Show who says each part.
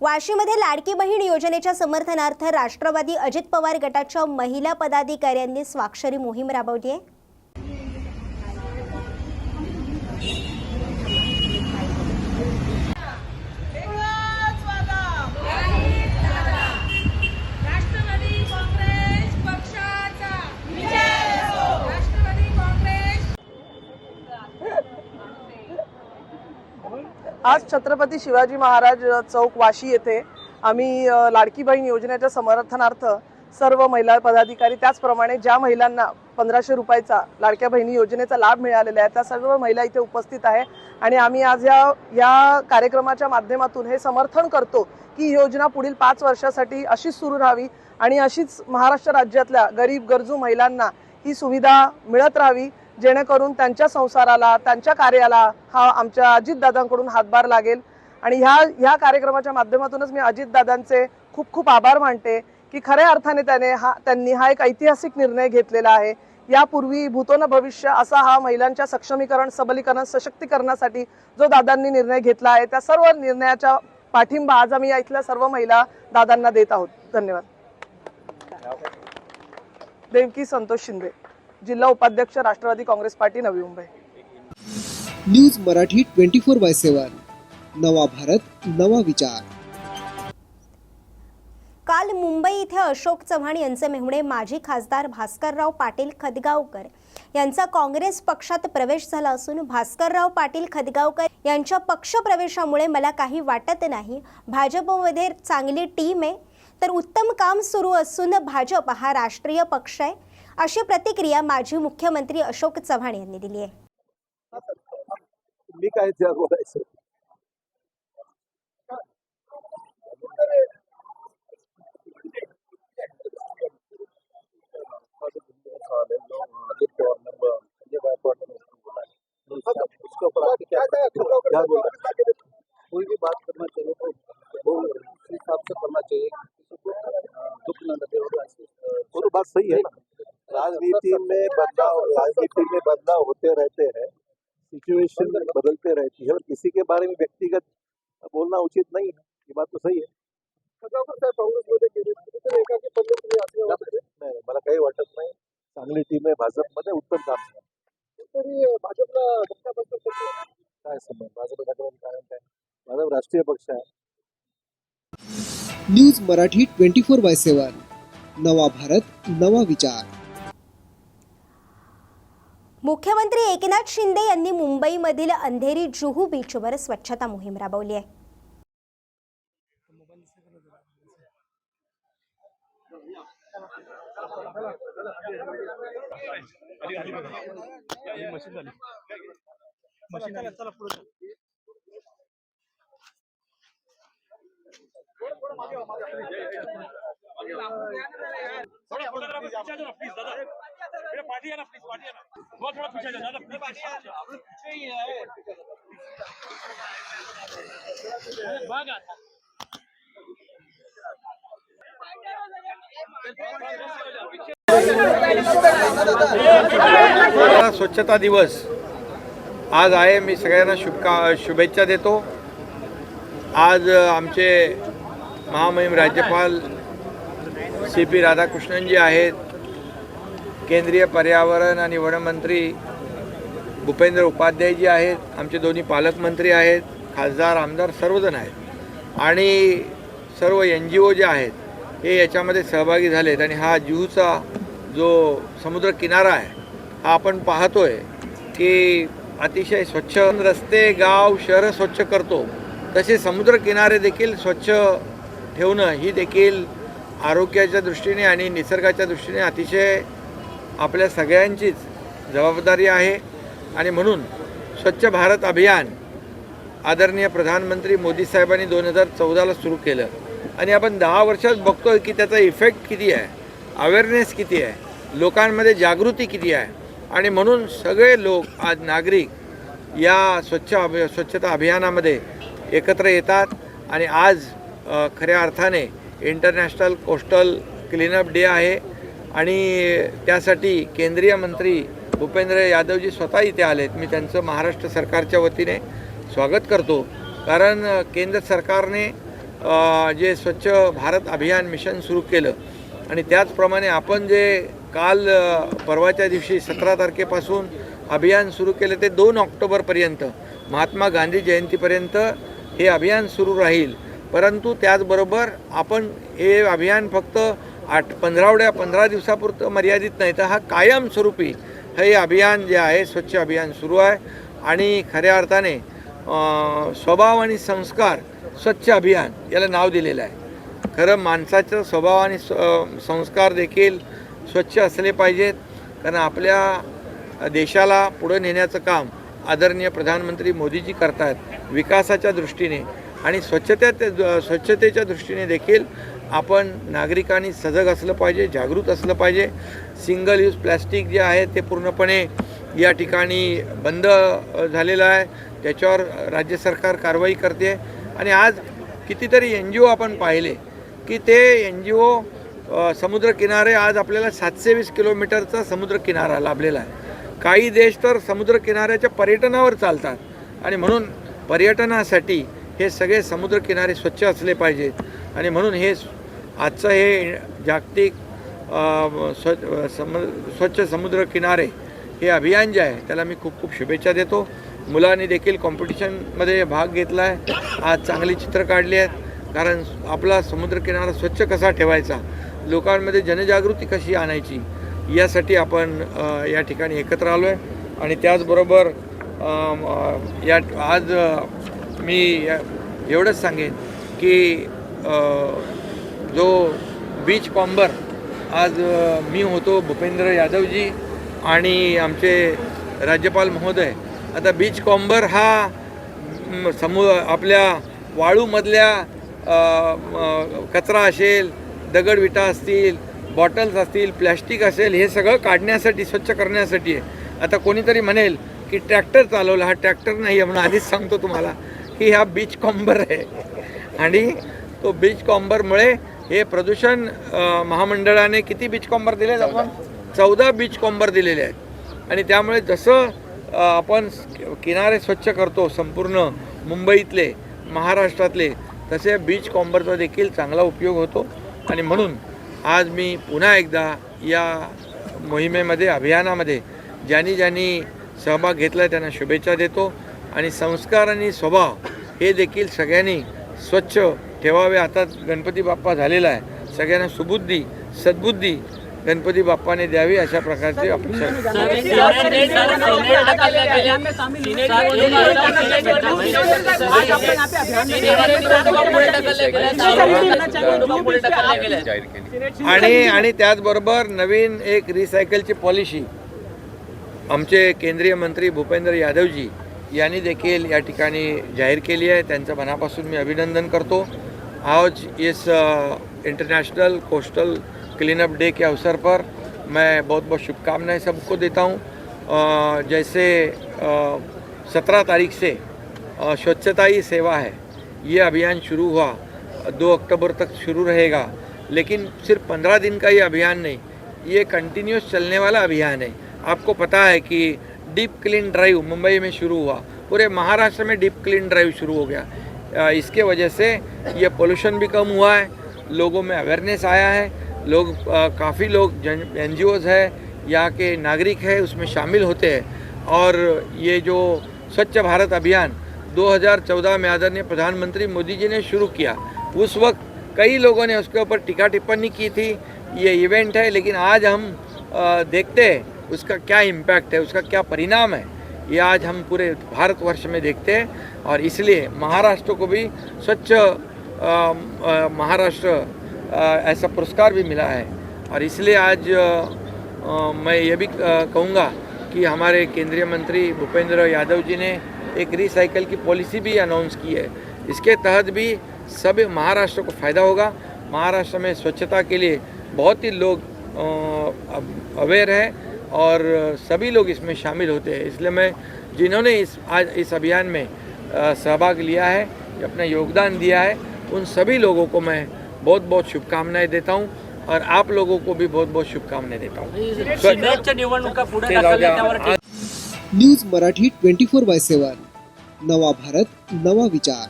Speaker 1: वाशीमध्ये लाडकी बहीण योजनेच्या समर्थनार्थ राष्ट्रवादी अजित पवार गटाच्या महिला पदाधिकाऱ्यांनी स्वाक्षरी मोहीम राबवली आहे।
Speaker 2: आज छत्रपती शिवाजी महाराज चौक वाशी येथे आम्ही लाडकी बहीण योजनेच्या समर्थनार्थ सर्व महिला पदाधिकारी, त्याचप्रमाणे ज्या महिलांना 1500 रुपयाचा लाडक्या बहिणी योजनेचा लाभ मिळालेला आहे त्या सर्व महिला इथे उपस्थित आहे आणि आम्ही आज या कार्यक्रमाच्या माध्यमातून हे समर्थन करतो की ही योजना पुढील 5 वर्षासाठी अशीच सुरू राहावी आणि अशीच महाराष्ट्र राज्यातल्या गरीब गरजू महिलांना ही सुविधा मिळत राहावी, जेणेकरून त्यांच्या संसाराला, त्यांच्या कार्याला हा आमच्या अजितदादांकडून हातभार लागेल। आणि ह्या कार्यक्रमाच्या माध्यमातूनच मी अजितदादांचे खूप खूप आभार मानते की खऱ्या अर्थाने त्यांनी हा एक ऐतिहासिक निर्णय घेतलेला आहे। यापूर्वी भूतो न भविष्य असा हा महिलांच्या सक्षमीकरण, सबलीकरण, सशक्तीकरणासाठी जो दादांनी निर्णय घेतला आहे त्या सर्व निर्णयाचा पाठिंबा आज आम्ही इथल्या सर्व महिला दादांना देत आहोत। धन्यवाद। देवकी संतोष शिंदे, जिल्हा उपाध्यक्ष, राष्ट्रवादी काँग्रेस पार्टी, नवी मुंबई।
Speaker 3: न्यूज मराठी 24/7, नवा भारत, नवा विचार।
Speaker 1: काल मुंबई इथे अशोक चव्हाण यांचे मेहुणे माजी खासदार भास्करराव पाटील खदगावकर यांचा काँग्रेस पक्षात प्रवेश झाला असून भास्करराव पाटील खदगावकर यांच्या पक्ष प्रवेशामुळे मला काही वाटत नाही। भाजपमध्ये चांगली टीम आहे, तर उत्तम काम सुरू असून भाजप हा राष्ट्रीय पक्ष आहे, अशी प्रतिक्रिया माजी मुख्यमंत्री अशोक चव्हाण यांनी दिली आहे।
Speaker 4: मी काय बोलायचं, कोई भी बात करना चाहिए तो वो उस हिसाब से करना चाहिए, दुख न लगे। वो तो बात सही है ना, राजनीति में बदलाव होते रहते हैं, सिचुएशन बदलते रहती है और किसी के बारे में व्यक्तिगत बोलना उचित नहीं है। ये बात तो सही है। नाही, मला काही वाटत नाही, चांगली टीम आहे भाजपमध्ये, उत्तम काम झालं। तरी भाजपला काय संबंध, भाजपला काय भाजप राष्ट्रीय पक्ष आहे।
Speaker 3: न्यूज मराठी 24/7, नवा भारत, नवा विचार।
Speaker 1: मुख्यमंत्री एकनाथ शिंदे यांनी मुंबईमधील अंधेरी जुहू बीचवर स्वच्छता मोहीम राबवली आहे।
Speaker 5: स्वच्छता दिवस आज आहे। मी सगळ्यांना शुभेच्छा देतो। आज आमचे महामहिम राज्यपाल CP राधाकृष्णनजी आहेत, केंद्रीय पर्यावरण आणि वन मंत्री भूपेंद्र उपाध्यायजी आहेत, आमचे दोन्ही पालकमंत्री आहेत, खासदार, आमदार सर्वजण आहेत आणि सर्व NGO जे आहेत हे याच्यामध्ये सहभागी झालेत। आणि हा जुहूचा जो समुद्र किनारा आहे हा आपण पाहतोय की अतिशय स्वच्छ रस्ते, गाव, शहरं स्वच्छ करतो तसे समुद्र किनारे देखील स्वच्छ ठेवणं ही देखील आरोग्याच्या दृष्टीने आणि निसर्गाच्या दृष्टीने अतिशय आपल्या सगळ्यांचीच जबाबदारी आहे। आणि म्हणून स्वच्छ भारत अभियान आदरणीय प्रधानमंत्री मोदी साहेबांनी 2014ला सुरू केलं आणि आपण 10 वर्षात बघतोय की त्याचा इफेक्ट किती आहे, अवेअरनेस किती आहे, लोकांमध्ये जागृती किती आहे। आणि म्हणून सगळे लोक आज नागरिक या स्वच्छता अभियानामध्ये एकत्र येतात आणि आज खऱ्या अर्थाने इंटरनॅशनल कोस्टल क्लीनअप डे आहे आणि त्यासाठी केंद्रीय मंत्री भूपेंद्र यादवजी स्वतः इथे आलेत। मी त्यांचं महाराष्ट्र सरकारच्या वतीने स्वागत करतो, कारण केंद्र सरकारने जे स्वच्छ भारत अभियान मिशन सुरू केलं आणि त्याचप्रमाणे आपण जे काल परवाच्या दिवशी 17 तारखेपासून अभियान सुरू केलं ते 2 ऑक्टोबरपर्यंत महात्मा गांधी जयंतीपर्यंत हे अभियान सुरू राहील. परंतु त्याचबरोबर आपण हे अभियान फक्त 15 दिवसापुरतं मर्यादित नाही, तर हा कायमस्वरूपी हे अभियान जे आहे स्वच्छ अभियान सुरू आहे. आणि खऱ्या अर्थाने स्वभाव आणि संस्कार स्वच्छ अभियान याला नाव दिलेलं आहे. खरं माणसाचं स्वभाव आणि संस्कार देखील स्वच्छ असले पाहिजेत, कारण आपल्या देशाला पुढे नेण्याचं काम आदरणीय प्रधानमंत्री मोदीजी करतात विकासाच्या दृष्टीने आणि स्वच्छतेच्या दृष्टीने देखील आपण नागरिकांनी सजग असलं पाहिजे, जागृत असलं पाहिजे. सिंगल यूज प्लॅस्टिक जे आहे ते पूर्णपणे या ठिकाणी बंद झालेलं आहे, त्याच्यावर राज्य सरकार कारवाई करते. आणि आज कितीतरी NGO आपण पाहिले की ते NGO समुद्रकिनारे आज आपल्याला 720 किलोमीटरचा समुद्रकिनारा लाभलेला आहे. काही देश तर समुद्रकिनाऱ्याच्या पर्यटनावर चालतात आणि म्हणून पर्यटनासाठी हे सगळे समुद्रकिनारे स्वच्छ असले पाहिजेत. आणि म्हणून हे आजचं हे जागतिक स्वच्छ समुद्रकिनारे हे अभियान जे आहे त्याला मी खूप खूप शुभेच्छा देतो. मुलांनी देखील कॉम्पिटिशनमध्ये भाग घेतला आहे, आज चांगली चित्र काढली आहेत. कारण आपला समुद्रकिनारा स्वच्छ कसा ठेवायचा, लोकांमध्ये जनजागृती कशी आणायची, यासाठी आपण या ठिकाणी एकत्र आलो आहे. आणि त्याचबरोबर आज मी एवढंच सांगेन की जो बीच कॉम्बर आज मी होतो, भूपेंद्र यादवजी आणि आमचे राज्यपाल महोदय. आता बीच कॉम्बर हा आपल्या वाळूमधल्या कचरा असेल, दगडविटा असतील, बॉटल्स असतील, प्लॅस्टिक असेल, हे सगळं काढण्यासाठी, स्वच्छ करण्यासाठी आहे. आता कोणीतरी म्हणेल की ट्रॅक्टर चालवला, हा ट्रॅक्टर नाही आहे म्हणून आधीच सांगतो तुम्हाला की हा बीच कॉम्बर आहे. आणि तो बीच कॉम्बरमुळे हे प्रदूषण महामंडळाने किती बीच कॉम्बर दिले आहेत, आपण 14 बीच कॉम्बर दिलेले आहेत. आणि त्यामुळे जसं आपण किनारे स्वच्छ करतो संपूर्ण मुंबईतले, महाराष्ट्रातले, तसे बीच कॉम्बरचा देखील चांगला उपयोग होतो. आणि म्हणून आज मी पुन्हा एकदा या मोहिमेमध्ये, अभियानामध्ये ज्यांनी सहभाग घेतला आहे त्यांना शुभेच्छा देतो. आणि संस्कार आणि स्वभाव हे देखील सगळ्यांनी स्वच्छ ठेवावे. आता गणपती बाप्पा झालेला आहे, सगळ्यांना सुबुद्धी सद्बुद्धी गणपती बाप्पाने द्यावी अशा प्रकारची अपेक्षा आणि त्याचबरोबर नवीन एक रिसायकलची पॉलिसी आमचे केंद्रीय मंत्री भूपेंद्र यादवजी यांनी देखील या ठिकाणी जाहीर केली है। त्यांचं मनापासून मी अभिनंदन करतो। आज इस international coastal clean up day के अवसर पर मैं बहुत बहुत शुभकामनाएं सबको देता हूं। जैसे 17 तारीख से स्वच्छता ही सेवा है, ये अभियान शुरू हुआ, 2 अक्टूबर तक शुरू रहेगा, लेकिन सिर्फ 15 दिन का ये अभियान नहीं, ये कंटिन्यूस चलने वाला अभियान है। आपको पता है कि डीप क्लीन ड्राइव मुंबई में शुरू हुआ, पूरे महाराष्ट्र में डीप क्लीन ड्राइव शुरू हो गया। इसके वजह से ये पोल्यूशन भी कम हुआ है, लोगों में अवेयरनेस आया है, लोग काफ़ी लोग NGOs है, यहाँ के नागरिक है उसमें शामिल होते हैं। और ये जो स्वच्छ भारत अभियान 2014 में आदरणीय प्रधानमंत्री मोदी जी ने शुरू किया, उस वक्त कई लोगों ने उसके ऊपर टीका टिप्पणी की थी, ये इवेंट है, लेकिन आज हम देखते हैं उसका क्या इम्पैक्ट है, उसका क्या परिणाम है, ये आज हम पूरे भारतवर्ष में देखते हैं। और इसलिए महाराष्ट्र को भी स्वच्छ महाराष्ट्र ऐसा पुरस्कार भी मिला है। और इसलिए आज मैं ये भी कहूँगा कि हमारे केंद्रीय मंत्री भूपेंद्र यादव जी ने एक रिसाइकल की पॉलिसी भी अनाउंस की है। इसके तहत भी सब महाराष्ट्र को फ़ायदा होगा। महाराष्ट्र में स्वच्छता के लिए बहुत ही लोग अवेयर है और सभी लोग इसमें शामिल होते हैं। इसलिए मैं जिन्होंने आज इस अभियान में सहभाग लिया है, अपना योगदान दिया है, उन सभी लोगों को मैं बहुत बहुत शुभकामनाएं देता हूं और आप लोगों को भी बहुत बहुत शुभकामनाएं देता हूं।
Speaker 3: न्यूज मराठी 24/7 नवा भारत नवा विचार।